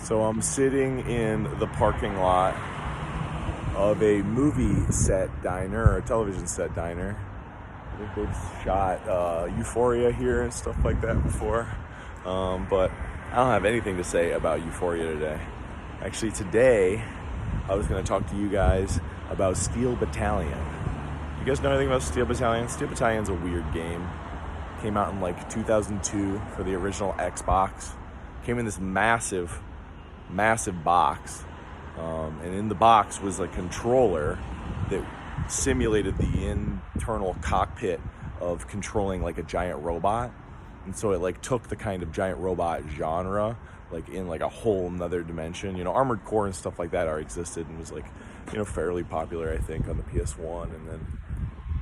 So I'm sitting in the parking lot of a movie set diner, or a television set diner. I think they've shot Euphoria here and stuff like that before. But I don't have anything to say about Euphoria today. Actually, today I was going to talk to you guys about Steel Battalion. You guys know anything about Steel Battalion? Steel Battalion's a weird game. Came out in like 2002 for the original Xbox. Came in this massive box. And in the box was a controller that simulated the internal cockpit of controlling like a giant robot. And so it took the kind of giant robot genre in a whole nother dimension. Armored Core and stuff like that already existed and was fairly popular, I think, on the PS1, and then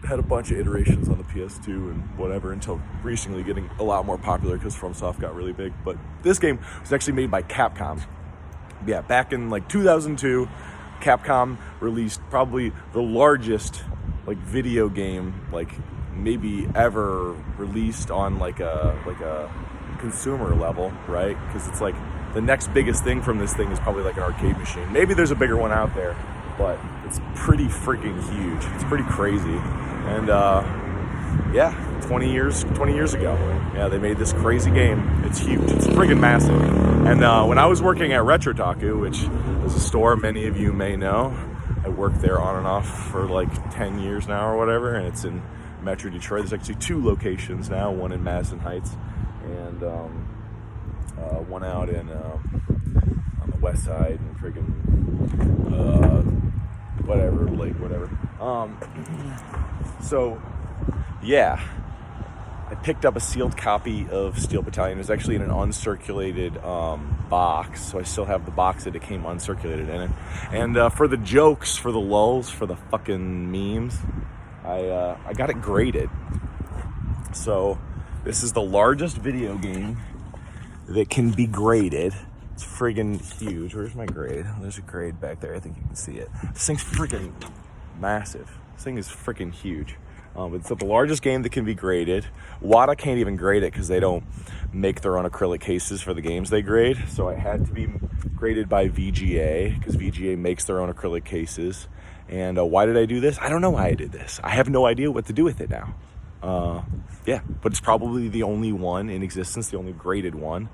had a bunch of iterations on the PS2 and whatever until recently getting a lot more popular because FromSoft got really big. But this game was actually made by Capcom. Yeah, back in 2002, Capcom released probably the largest video game maybe ever released on a consumer level, right? Because it's the next biggest thing from this thing is probably an arcade machine. Maybe there's a bigger one out there, but it's pretty freaking huge. It's pretty crazy. And 20 years ago, they made this crazy game. It's huge. It's friggin' massive. And when I was working at Retrotaku, which is a store many of you may know, I worked there on and off for 10 years now or whatever, and it's in Metro Detroit. There's actually two locations now, one in Madison Heights and one out in on the west side and friggin' whatever. So yeah, I picked up a sealed copy of Steel Battalion. It was actually in an uncirculated box, so I still have the box that it came uncirculated in it. And for the jokes, for the lulz, for the fucking memes, I got it graded. So this is the largest video game that can be graded. It's friggin' huge. Where's my grade? There's a grade back there. I think you can see it. This thing's friggin' massive. This thing is friggin' huge. It's the largest game that can be graded. WATA can't even grade it because they don't make their own acrylic cases for the games they grade. So it had to be graded by VGA because VGA makes their own acrylic cases. And why did I do this? I don't know why I did this. I have no idea what to do with it now. But it's probably the only one in existence, the only graded one.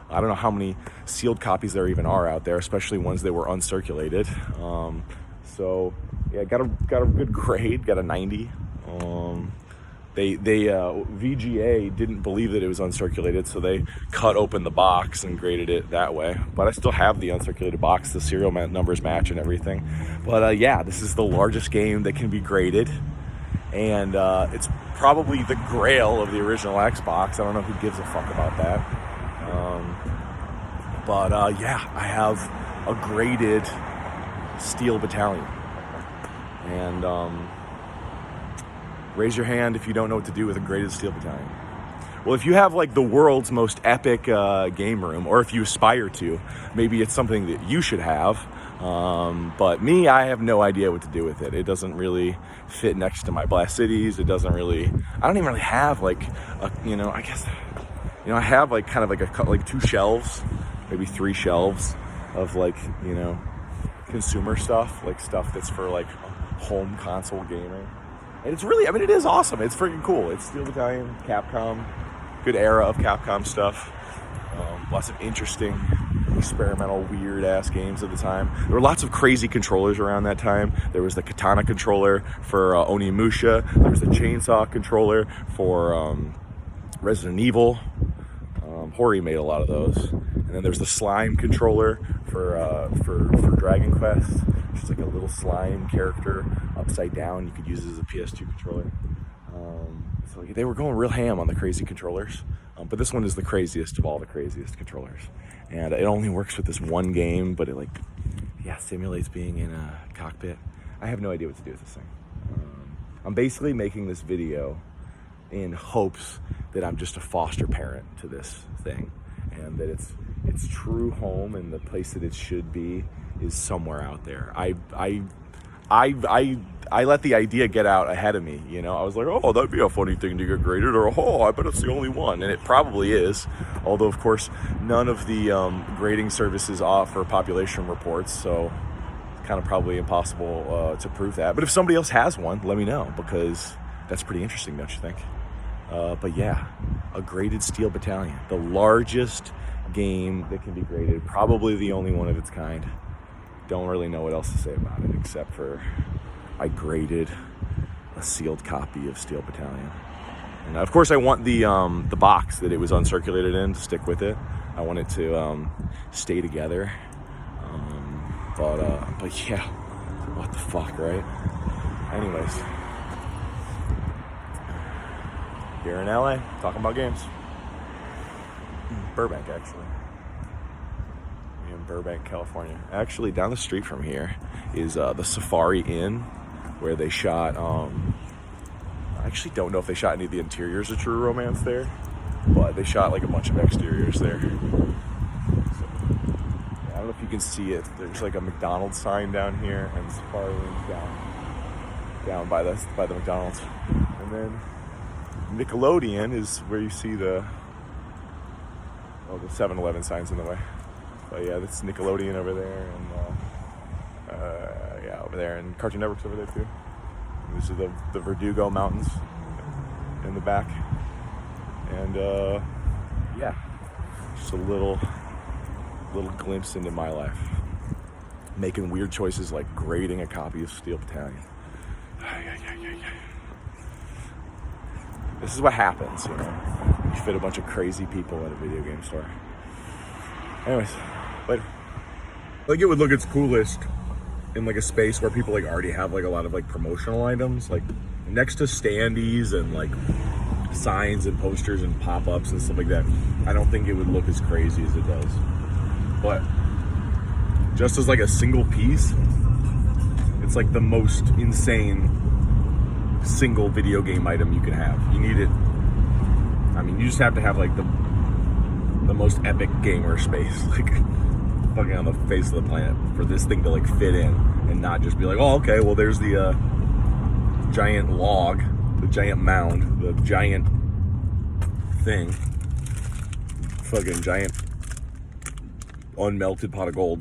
I don't know how many sealed copies there even are out there, especially ones that were uncirculated. Got a good grade, got a 90. VGA didn't believe that it was uncirculated, so they cut open the box and graded it that way. But I still have the uncirculated box, the serial numbers match and everything. But this is the largest game that can be graded, and it's probably the grail of the original Xbox. I don't know who gives a fuck about that. I have a graded Steel Battalion, and raise your hand if you don't know what to do with a graded Steel Battalion. Well, if you have the world's most epic game room, or if you aspire to, maybe it's something that you should have. But me, I have no idea what to do with it. It doesn't really fit next to my Blast Cities. I don't even really have I have two shelves, maybe 3 shelves of consumer stuff, stuff that's for home console gaming. And it's really, it is awesome. It's freaking cool. It's Steel Battalion, Capcom, good era of Capcom stuff. Lots of interesting, experimental, weird-ass games at the time. There were lots of crazy controllers around that time. There was the Katana controller for Onimusha. There was the Chainsaw controller for Resident Evil. Hori made a lot of those. And then there's the Slime controller for Dragon Quest. It's just a little slime character upside down. You could use it as a PS2 controller. So they were going real ham on the crazy controllers. But this one is the craziest of all the craziest controllers. And it only works with this one game, but it simulates being in a cockpit. I have no idea what to do with this thing. I'm basically making this video in hopes that I'm just a foster parent to this thing, and that its true home and the place that it should be is somewhere out there. I let the idea get out ahead of me, you know. I was like, oh, that'd be a funny thing to get graded, or oh, I bet it's the only one, and it probably is. Although, of course, none of the grading services offer population reports, so it's kind of probably impossible to prove that. But if somebody else has one, let me know, because that's pretty interesting, don't you think? But yeah, a graded Steel Battalion, the largest game that can be graded, probably the only one of its kind. Don't really know what else to say about it, except for I graded a sealed copy of Steel Battalion. And of course I want the box that it was uncirculated in to stick with it. I want it to stay together. But yeah, what the fuck, right? Anyways, here in LA, talking about games. Burbank, actually. In Burbank, California. Actually, down the street from here is the Safari Inn, where they shot, I actually don't know if they shot any of the interiors of True Romance there, but they shot like a bunch of exteriors there. So, I don't know if you can see it. There's like a McDonald's sign down here, and Safari Inn's down by the McDonald's. And then Nickelodeon is where you see the 7-Eleven signs in the way. But yeah, that's Nickelodeon over there, and over there, and Cartoon Network's over there too. And these are the Verdugo Mountains in the back, and yeah, just a little glimpse into my life, making weird choices like grading a copy of Steel Battalion. This is what happens, you know. You fit a bunch of crazy people at a video game store. Anyways, later. Like, it would look its coolest in like a space where people like already have like a lot of like promotional items, like next to standees and like signs and posters and pop-ups and stuff like that. I don't think it would look as crazy as it does. But just as like a single piece, it's like the most insane single video game item you can have. You need it. I mean, you just have to have like the most epic gamer space, like fucking on the face of the planet, for this thing to like fit in and not just be like, oh, okay, well, there's the giant log, the giant mound, the giant thing, fucking giant unmelted pot of gold.